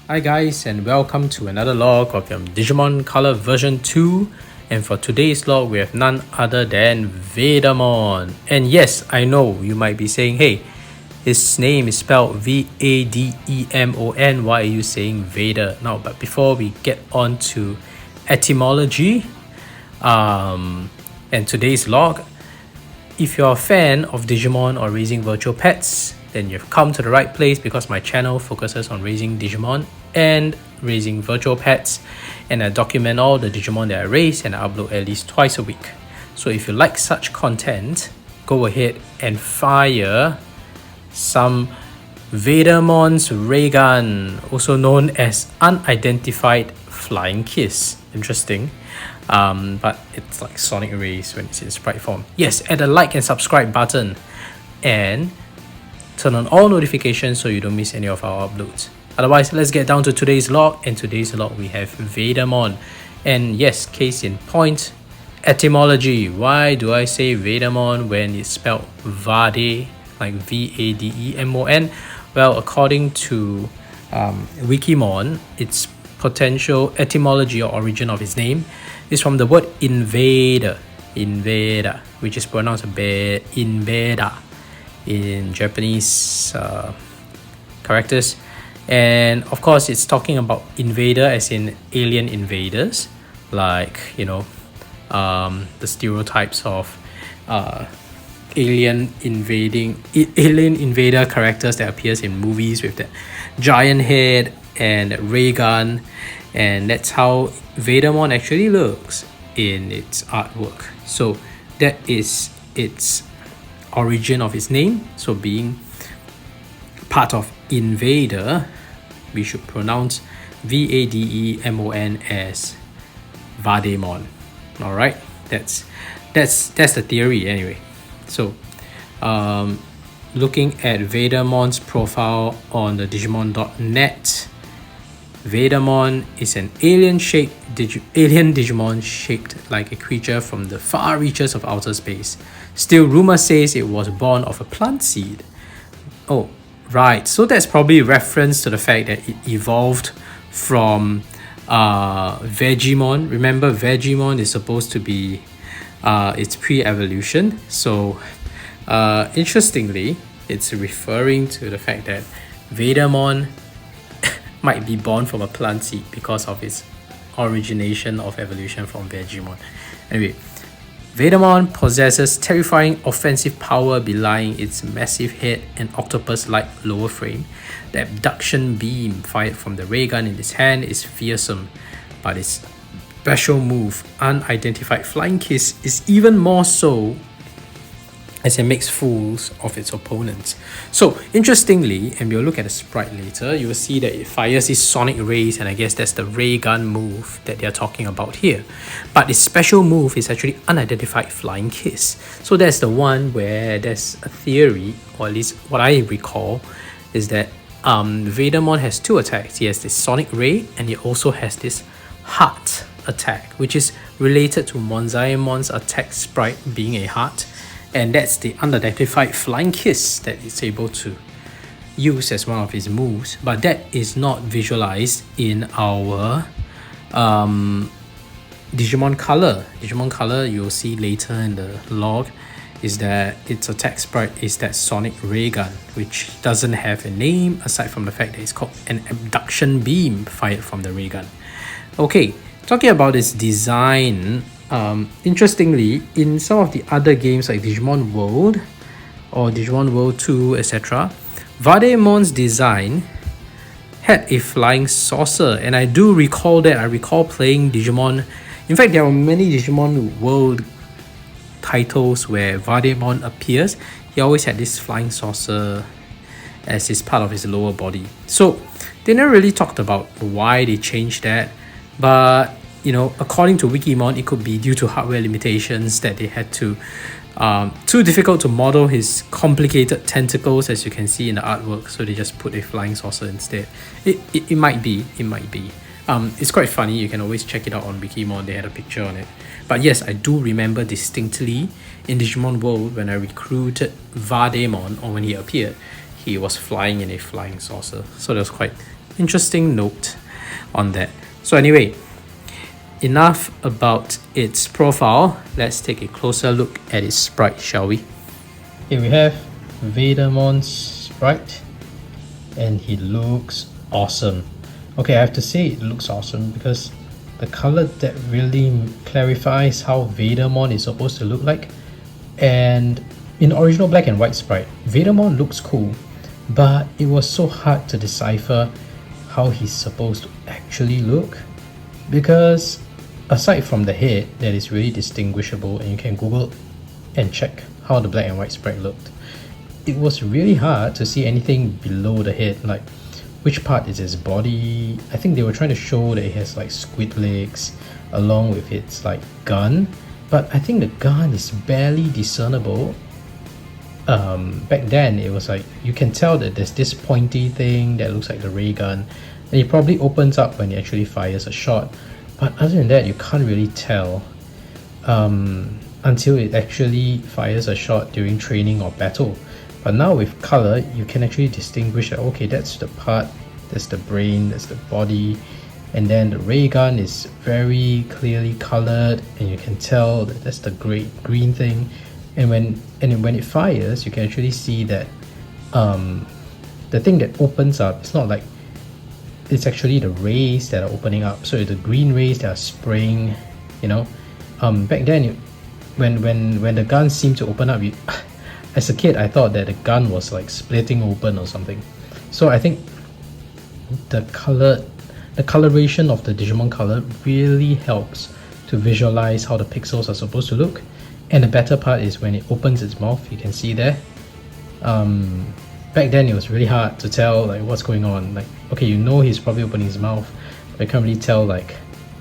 Hi guys, and welcome to another log of Digimon Color version 2. And for today's log, we have none other than Vademon. And yes, I know you might be saying, hey, his name is spelled Vademon. Why are you saying Vader? Now, but before we get on to etymology and today's log, if you're a fan of Digimon or raising virtual pets, then you've come to the right place because my channel focuses on raising Digimon and raising virtual pets, and I document all the Digimon that I raise and I upload at least twice a week. So if you like such content, go ahead and fire some Vademon's Ray Gun, also known as Unidentified Flying Kiss. Interesting. But it's like sonic rays when it's in sprite form. Yes, add a like and subscribe button and turn on all notifications so you don't miss any of our uploads. Otherwise, let's get down to today's log. And today's log we have Vademon. And yes, case in point, etymology. Why do I say Vademon when it's spelled Vade, like Vademon? Well, according to Wikimon, its potential etymology or origin of its name is from the word invader, which is pronounced invader in Japanese characters. And of course it's talking about invader as in alien invaders, like the stereotypes of alien invader characters that appears in movies with that giant head and ray gun, and that's how Vademon actually looks in its artwork. So that is its origin of its name. So being part of invader, we should pronounce Vademon as Vademon. All right, that's the theory anyway. So looking at Vademon's profile on the digimon.net, Vademon is an alien Digimon shaped like a creature from the far reaches of outer space. Still, rumor says it was born of a plant seed. Oh, right. So that's probably reference to the fact that it evolved from Vegemon. Remember, Vegemon is supposed to be its pre-evolution. So interestingly, it's referring to the fact that Vademon might be born from a plant seed because of its origination of evolution from Vegemon. Anyway, Vademon possesses terrifying offensive power belying its massive head and octopus-like lower frame. The abduction beam fired from the ray gun in its hand is fearsome, but its special move, Unidentified Flying Kiss, is even more so, as it makes fools of its opponents. So interestingly, and we'll look at the sprite later, you will see that it fires these sonic rays, and I guess that's the ray gun move that they're talking about here. But its special move is actually Unidentified Flying Kiss. So that's the one where there's a theory, or at least what I recall, is that Vademon has two attacks. He has this sonic ray, and he also has this heart attack, which is related to Monzaimon's attack sprite being a heart. And that's the Unidentified Flying Kiss that it's able to use as one of his moves. But that is not visualized in our Digimon Color. Digimon Color, you'll see later in the log, is that its attack sprite is that Sonic Ray Gun, which doesn't have a name aside from the fact that it's called an abduction beam fired from the ray gun. Okay, talking about its design, interestingly, in some of the other games like Digimon World or Digimon World 2, etc., Vademon's design had a flying saucer, and I do recall that. I recall playing Digimon. In fact, there are many Digimon World titles where Vademon appears. He always had this flying saucer as his part of his lower body. So they never really talked about why they changed that, but according to Wikimon, it could be due to hardware limitations that they had to too difficult to model his complicated tentacles, as you can see in the artwork, so they just put a flying saucer instead. It might be. It's quite funny. You can always check it out on Wikimon. They had a picture on it. But yes, I do remember distinctly in Digimon World when I recruited Vademon, or when he appeared, he was flying in a flying saucer. So that was quite interesting note on that. So anyway, enough about its profile. Let's take a closer look at its sprite, shall we? Here we have Vademon's sprite, and he looks awesome. Okay, I have to say it looks awesome because the color that really clarifies how Vademon is supposed to look like. And in original black and white sprite, Vademon looks cool, but it was so hard to decipher how he's supposed to actually look, because aside from the head that is really distinguishable and you can Google and check how the black and white sprite looked, it was really hard to see anything below the head, like which part is his body. I think they were trying to show that it has like squid legs along with its like gun, but I think the gun is barely discernible. Back then it was like you can tell that there's this pointy thing that looks like the ray gun, and it probably opens up when it actually fires a shot, but other than that you can't really tell until it actually fires a shot during training or battle. But now with color you can actually distinguish that, okay, that's the part, that's the brain, that's the body, and then the ray gun is very clearly colored and you can tell that that's the green thing. And when it fires, you can actually see that the thing that opens up, it's not like it's actually the rays that are opening up. So the green rays that are spraying, you know. Back then, when the gun seemed to open up, as a kid, I thought that the gun was like splitting open or something. So I think the coloration of the Digimon color really helps to visualize how the pixels are supposed to look. And the better part is when it opens its mouth, you can see there. Back then it was really hard to tell like what's going on. Like, okay, you know he's probably opening his mouth, but you can't really tell like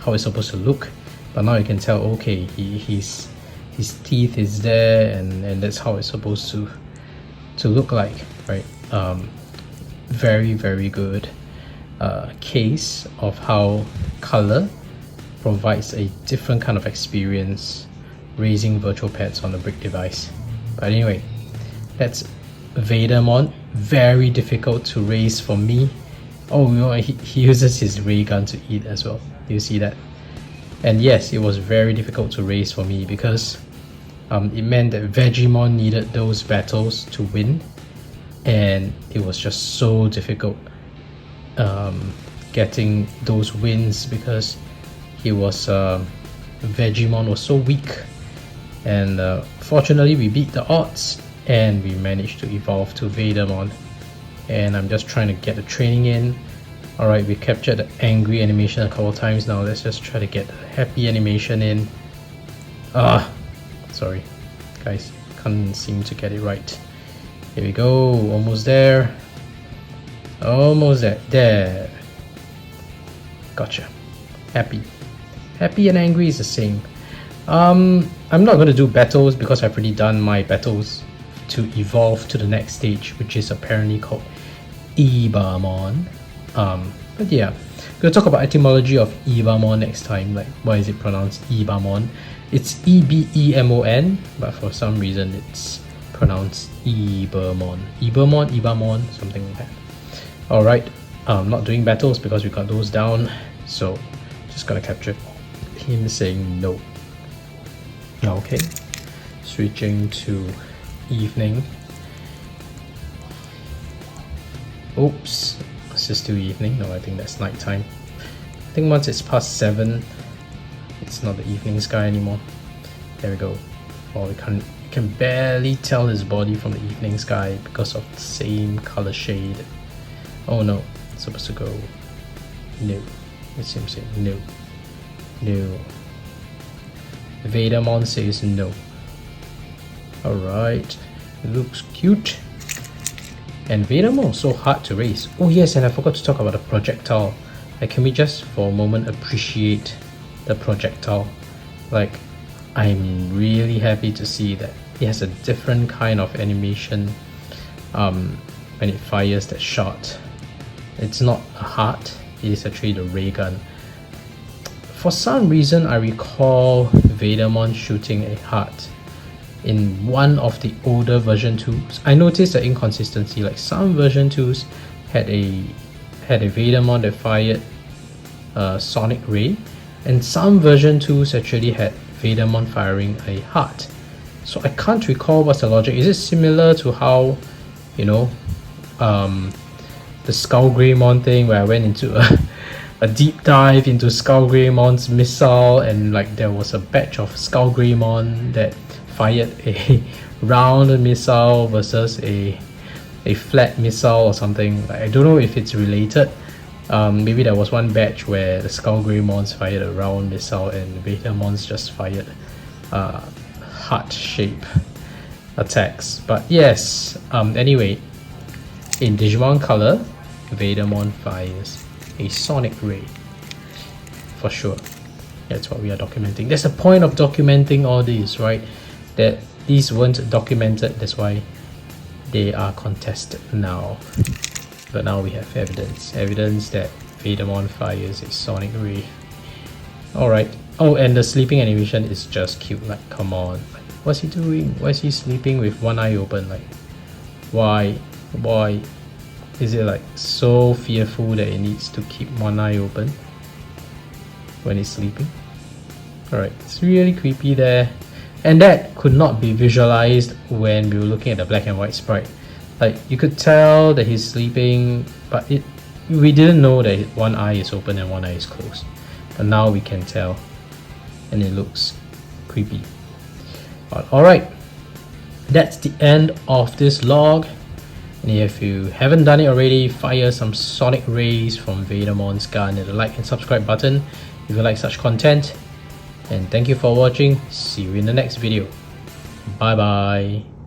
how it's supposed to look. But now you can tell, okay, his teeth is there, and that's how it's supposed to look like, right? Very, very good case of how color provides a different kind of experience raising virtual pets on the brick device. But anyway, that's Vademon. Very difficult to raise for me. Oh, you know, he uses his ray gun to eat as well. Do you see that? And yes, it was very difficult to raise for me because it meant that Vegemon needed those battles to win, and it was just so difficult getting those wins because he was Vegemon was so weak. And fortunately we beat the odds and we managed to evolve to Vademon. And I'm just trying to get the training in. Alright, we captured the angry animation a couple times now. Let's just try to get the happy animation in. Sorry guys, can't seem to get it right. Here we go, almost there. Almost there. There. Gotcha. Happy and angry is the same. I'm not going to do battles because I've already done my battles to evolve to the next stage, which is apparently called Ibamon. But yeah, we'll talk about etymology of Ibamon next time, like why is it pronounced Ibamon. It's Ebemon, but for some reason it's pronounced Ibamon. Ibamon, something like that. Alright, not doing battles because we got those down, so just gonna capture him saying no. Okay, switching to evening. Oops, is this still evening? No, I think that's nighttime. I think once it's past 7, it's not the evening sky anymore. There we go. Oh, we can barely tell his body from the evening sky because of the same color shade. Oh no, it's supposed to go no. Let's see him say no. No. Vademon says no. Alright, looks cute. And Vademon is so hard to raise. Oh yes, and I forgot to talk about the projectile. Like, can we just for a moment appreciate the projectile? Like, I'm really happy to see that it has a different kind of animation when it fires that shot. It's not a heart, it is actually the ray gun. For some reason, I recall Vademon shooting a heart in one of the older version 2s. I noticed the inconsistency, like some version 2s had had a Vademon that fired a Sonic Ray, and some version 2s actually had Vademon firing a heart. So I can't recall what's the logic. Is it similar to how, you know, the Skullgreymon thing, where I went into a deep dive into Skullgreymon's missile, and like there was a batch of Skullgreymon that fired a round missile versus a flat missile or something. Like, I don't know if it's related. Maybe there was one batch where the Skullgreymons fired a round missile and Vademons just fired heart shape attacks. But yes, anyway, in Digimon Color, Vademon fires a Sonic Ray for sure. That's what we are documenting. There's a point of documenting all these, right? That these weren't documented, that's why they are contested now. But now we have evidence that Vademon fires a Sonic Ray. Alright. Oh, and the sleeping animation is just cute. Like, come on. Like, what's he doing? Why is he sleeping with one eye open? Like, why? Is it like so fearful that it needs to keep one eye open when it's sleeping? Alright, it's really creepy there. And that could not be visualized when we were looking at the black and white sprite. Like, you could tell that he's sleeping, but we didn't know that one eye is open and one eye is closed. But now we can tell, and it looks creepy. But alright, that's the end of this log. And if you haven't done it already, fire some Sonic Rays from Vademon's gun and the like and subscribe button if you like such content. And thank you for watching. See you in the next video. Bye bye.